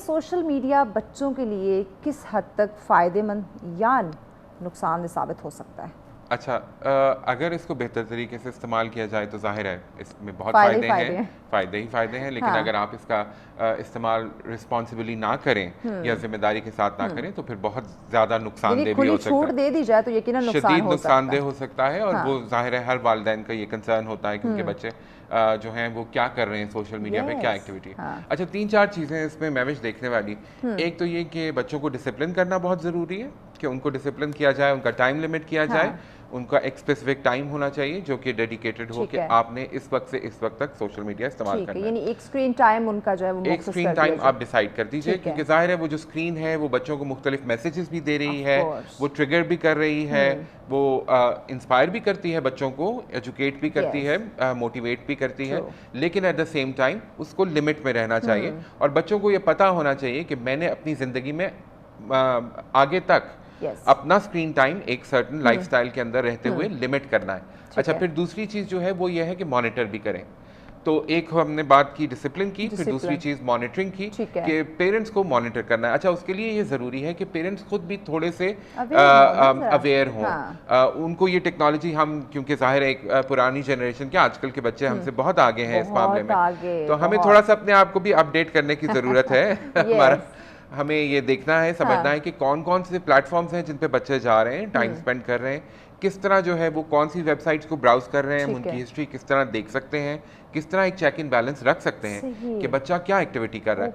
Social media बच्चों के लिए किस हद तक फ़ायदेमंद या नुकसानदेह साबित हो सकता है? अच्छा, अगर इसको बेहतर तरीके से इस्तेमाल किया जाए तो जाहिर है इसमें बहुत फ़ायदे फ़ायदे ही फ़ायदे हैं, लेकिन हाँ। अगर आप इसका इस्तेमाल रिस्पॉन्सिबली ना करें या जिम्मेदारी के साथ ना करें तो फिर बहुत ज़्यादा नुकसानदेह भी हो सकता है। छूट दे दी जाए तो यकीनन नुकसान हो सकता है। नुकसानदेह हो सकता है और हाँ। वो जाहिर है हर वालिदैन का ये कंसर्न होता है कि उनके बच्चे जो हैं वो क्या कर रहे हैं सोशल मीडिया पे, क्या एक्टिविटी। अच्छा, 3-4 चीज़ें इसमें मैविश देखने वाली। एक तो ये कि बच्चों को डिसिप्लिन करना बहुत ज़रूरी है, कि उनको डिसिप्लिन किया जाए, उनका टाइम लिमिट किया जाए, उनका एक स्पेसिफिक टाइम होना चाहिए जो कि डेडिकेटेड हो कि आपने इस वक्त से इस वक्त तक सोशल मीडिया इस्तेमाल करना है। यानी एक स्क्रीन टाइम उनका जो है वो एक स्क्रीन टाइम आप डिसाइड कर दीजिए, क्योंकि जाहिर है वो जो स्क्रीन है वो बच्चों को मुख्तलिफ मैसेजेस भी दे रही है, वो ट्रिगर भी कर रही है, वो इंस्पायर भी करती है बच्चों को, एजुकेट भी करती है, मोटिवेट भी करती है, लेकिन एट द सेम टाइम उसको लिमिट में रहना चाहिए। और बच्चों को ये पता होना चाहिए कि मैंने अपनी ज़िंदगी में आगे तक अपना स्क्रीन टाइम एक सर्टन लाइफस्टाइल के अंदर रहते हुए लिमिट करना है। अच्छा, फिर दूसरी चीज़ जो है वो ये है कि मॉनिटर भी करें। तो एक हमने बात की डिसिप्लिन की, फिर दूसरी चीज़ मॉनिटरिंग की कि पेरेंट्स को मॉनिटर करना है। अच्छा, उसके लिए ये ज़रूरी है कि पेरेंट्स खुद भी थोड़े से अवेयर हों। उनको ये टेक्नोलॉजी, हम क्योंकि ज़ाहिर है एक पुरानी जनरेशन के, आजकल के बच्चे हमसे बहुत आगे हैं इस मामले में, तो हमें थोड़ा सा अपने आप को भी अपडेट करने की ज़रूरत है। हमें ये देखना है, समझना है कि कौन कौन से प्लेटफॉर्म्स हैं जिन पे बच्चे जा रहे हैं, टाइम स्पेंड कर रहे हैं, किस तरह जो है वो कौन सी वेबसाइट्स को ब्राउज कर रहे हैं, हम उनकी हिस्ट्री किस तरह देख सकते हैं, किस तरह एक चेक इन बैलेंस रख सकते हैं कि बच्चा क्या एक्टिविटी कर रहा है।